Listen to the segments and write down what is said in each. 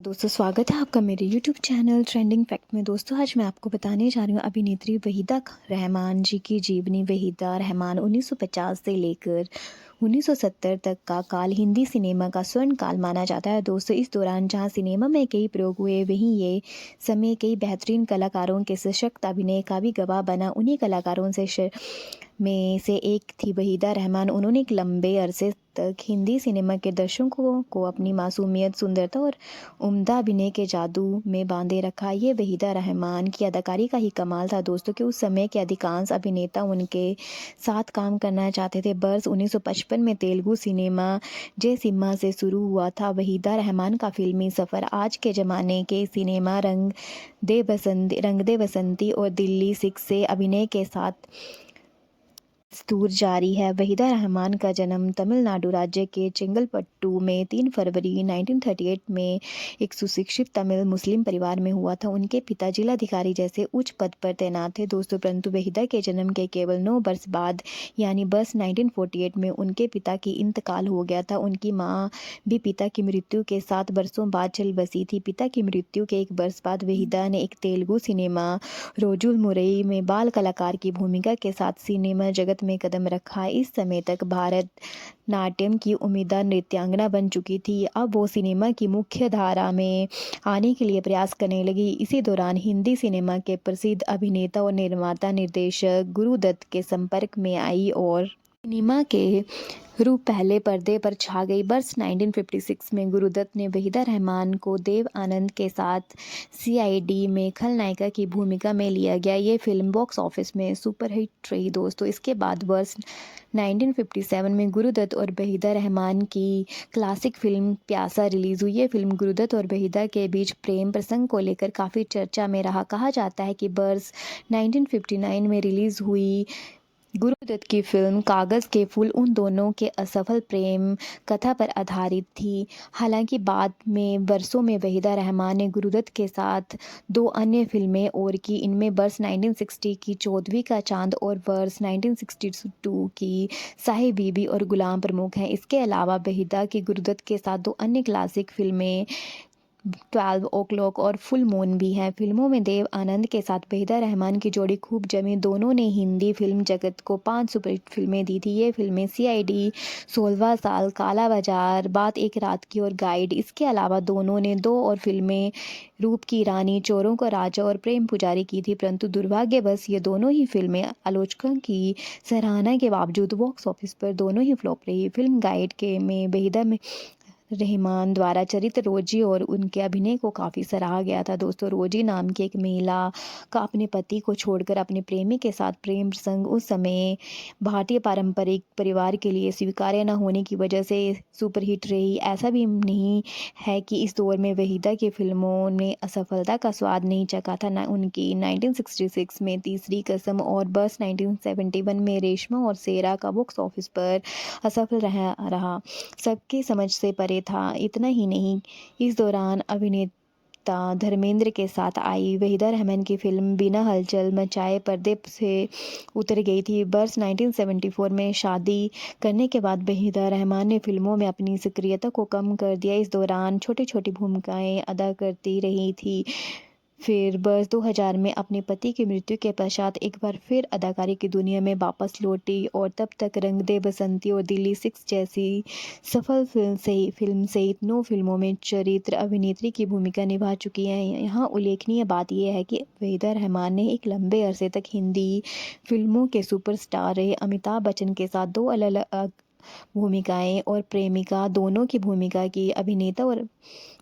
दोस्तों स्वागत है आपका मेरे यूट्यूब चैनल ट्रेंडिंग फैक्ट में। दोस्तों आज मैं आपको बताने जा रही हूँ अभिनेत्री वहीदा रहमान जी की जीवनी। वहीदा रहमान 1950 से लेकर 1970 तक का काल हिंदी सिनेमा का स्वर्ण काल माना जाता है। दोस्तों इस दौरान जहाँ सिनेमा में कई प्रयोग हुए, वहीं ये समय कई बेहतरीन कलाकारों के सशक्त अभिनय का भी गवाह बना। उन्हीं कलाकारों में से एक थी वहीदा रहमान। उन्होंने एक लंबे अरसे तक हिंदी सिनेमा के दर्शकों को अपनी मासूमियत, सुंदरता और उम्दा अभिनय के जादू में बांधे रखा। ये वहीदा रहमान की अदाकारी का ही कमाल था दोस्तों कि उस समय के अधिकांश अभिनेता उनके साथ काम करना चाहते थे। बरस 1955 में तेलुगु सिनेमा जय सिम्हा से शुरू हुआ था वहीदा रहमान का फिल्मी सफ़र। आज के ज़माने के सिनेमा रंग दे बसंती और दिल्ली 6 से अभिनय के साथ दस्तूर जारी है। वहीदा रहमान का जन्म तमिलनाडु राज्य के चेंगलपट्टू में 3 फरवरी 1938 में एक सुशिक्षित तमिल मुस्लिम परिवार में हुआ था। उनके पिता जिलाधिकारी जैसे उच्च पद पर तैनात थे दोस्तों, परंतु वहीदा के जन्म के केवल 9 वर्ष बाद यानी बस 1948 में उनके पिता की इंतकाल हो गया था। उनकी मां भी पिता की मृत्यु के 7 वर्षों बाद चल बसी थी। पिता की मृत्यु के 1 वर्ष बाद वहीदा ने एक तेलुगु सिनेमा रोजुल मुरई में बाल कलाकार की भूमिका के साथ सिनेमा जगत में कदम रखा। इस समय तक भारत नाट्यम की उम्मीदवार नृत्यांगना बन चुकी थी। अब वो सिनेमा की मुख्य धारा में आने के लिए प्रयास करने लगी। इसी दौरान हिंदी सिनेमा के प्रसिद्ध अभिनेता और निर्माता निर्देशक गुरुदत्त के संपर्क में आई और सिनेमा के रूप पहले पर्दे पर छा गई। वर्ष 1956 में गुरुदत्त ने वहीदा रहमान को देव आनंद के साथ सीआईडी में खलनायिका की भूमिका में लिया गया। ये फिल्म बॉक्स ऑफिस में सुपरहिट रही दोस्तों। इसके बाद वर्ष 1957 में गुरुदत्त और वहीदा रहमान की क्लासिक फिल्म प्यासा रिलीज हुई। ये फिल्म गुरुदत्त और वहीदा के बीच प्रेम प्रसंग को लेकर काफ़ी चर्चा में रहा। कहा जाता है कि वर्ष 1959 में रिलीज हुई गुरुदत्त की फिल्म कागज़ के फूल उन दोनों के असफल प्रेम कथा पर आधारित थी। हालांकि बाद में वर्षों में वहीदा रहमान ने गुरुदत्त के साथ 2 अन्य फिल्में और की। इनमें वर्ष 1960 की चौदहवीं का चांद और वर्ष 1962 की साहिब बीबी और गुलाम प्रमुख हैं। इसके अलावा वहीदा की गुरुदत्त के साथ 2 अन्य क्लासिक फिल्में 12 ओ क्लॉक और फुल मून भी हैं। फिल्मों में देव आनंद के साथ वहीदा रहमान की जोड़ी खूब जमी। दोनों ने हिंदी फिल्म जगत को 5 सुपरहिट फिल्में दी थी। ये फिल्में सीआईडी, 16वां साल, काला बाजार, बात एक रात की और गाइड। इसके अलावा दोनों ने 2 और फिल्में रूप की रानी, चोरों का राजा और प्रेम पुजारी की थी, परंतु दुर्भाग्यवश ये दोनों ही फिल्में आलोचकों की सराहना के बावजूद बॉक्स ऑफिस पर दोनों ही फ्लॉप रही। फिल्म गाइड के में वहीदा में रहमान द्वारा चरित्र रोजी और उनके अभिनय को काफ़ी सराहा गया था दोस्तों। रोजी नाम की एक महिला का अपने पति को छोड़कर अपने प्रेमी के साथ प्रेम प्रसंग उस समय भारतीय पारंपरिक परिवार के लिए स्वीकार्य न होने की वजह से सुपरहिट रही। ऐसा भी नहीं है कि इस दौर में वहीदा की फिल्मों ने असफलता का स्वाद नहीं चखा था। न उनकी 1966 में तीसरी कसम और बस 1971 में रेशमा और सेरा का बॉक्स ऑफिस पर असफल रहा सबकी समझ से परे था। इतना ही नहीं, इस दौरान अभिनेता धर्मेंद्र के साथ आई वहीदा रहमान की फिल्म बिना हलचल मचाए पर्दे से उतर गई थी। वर्ष 1974 में शादी करने के बाद वहीदा रहमान ने फिल्मों में अपनी सक्रियता को कम कर दिया। इस दौरान छोटी छोटी भूमिकाएं अदा करती रही थी। फिर वर्ष 2000 में अपने पति की मृत्यु के पश्चात एक बार फिर अदाकारी की दुनिया में वापस लौटी और तब तक रंग दे बसंती और दिल्ली 6 जैसी सफल फिल्म सहित 9 फिल्मों में चरित्र अभिनेत्री की भूमिका निभा चुकी हैं। यहाँ उल्लेखनीय बात यह है कि वहीदा रहमान ने एक लंबे अरसे तक हिंदी फिल्मों के सुपरस्टार रहे। अमिताभ बच्चन के साथ 2 अलग अलग भूमिकाएं और प्रेमिका दोनों की भूमिका की। अभिनेता और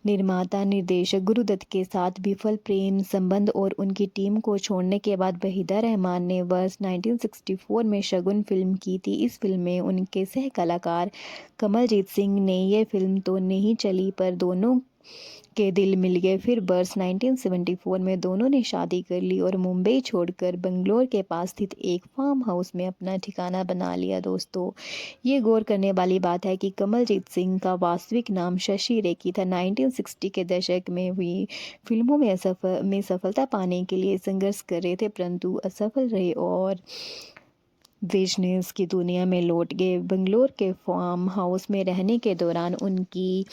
निर्माता निर्देशक गुरुदत्त के साथ विफल प्रेम संबंध और उनकी टीम को छोड़ने के बाद वहीदा रहमान ने वर्ष 1964 में शगुन फिल्म की थी। इस फिल्म में उनके सह कलाकार कमलजीत सिंह ने यह फिल्म तो नहीं चली पर दोनों के दिल मिल गए। फिर वर्ष 1974 में दोनों ने शादी कर ली और मुंबई छोड़कर बंगलोर के पास स्थित एक फार्म हाउस में अपना ठिकाना बना लिया दोस्तों। ये गौर करने वाली बात है कि कमलजीत सिंह का वास्तविक नाम शशि रेखी था। 1960 के दशक में हुई फिल्मों में सफलता पाने के लिए संघर्ष कर रहे थे, परंतु असफल रहे और बिजनेस की दुनिया में लौट गए। बंगलोर के फार्म हाउस में रहने के दौरान उनकी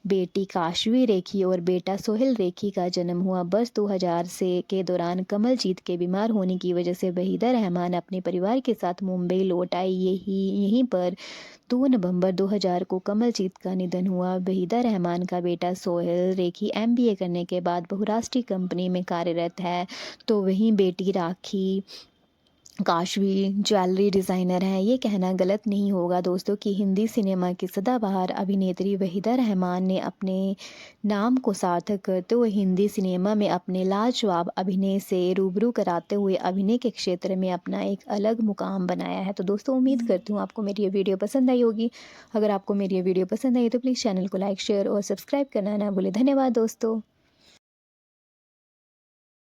बेटी काशवी रेखी और बेटा सोहेल रेखी का जन्म हुआ। वर्ष 2000 से के दौरान कमलजीत के बीमार होने की वजह से वहीदा रहमान अपने परिवार के साथ मुंबई लौट आई। यहीं पर 2 नवंबर 2000 को कमलजीत का निधन हुआ। वहीदा रहमान का बेटा सोहेल रेखी एमबीए करने के बाद बहुराष्ट्रीय कंपनी में कार्यरत है, तो वहीं बेटी राखी काशवी ज्वेलरी डिज़ाइनर हैं। ये कहना गलत नहीं होगा दोस्तों कि हिंदी सिनेमा की सदाबहार अभिनेत्री वहीदा रहमान ने अपने नाम को सार्थक करते हुए हिंदी सिनेमा में अपने लाजवाब अभिनय से रूबरू कराते हुए अभिनय के क्षेत्र में अपना एक अलग मुकाम बनाया है। तो दोस्तों उम्मीद करती हूँ आपको मेरी ये वीडियो पसंद आई होगी। अगर आपको मेरी ये वीडियो पसंद आई तो प्लीज़ चैनल को लाइक, शेयर और सब्सक्राइब करना ना भूलें। धन्यवाद दोस्तों।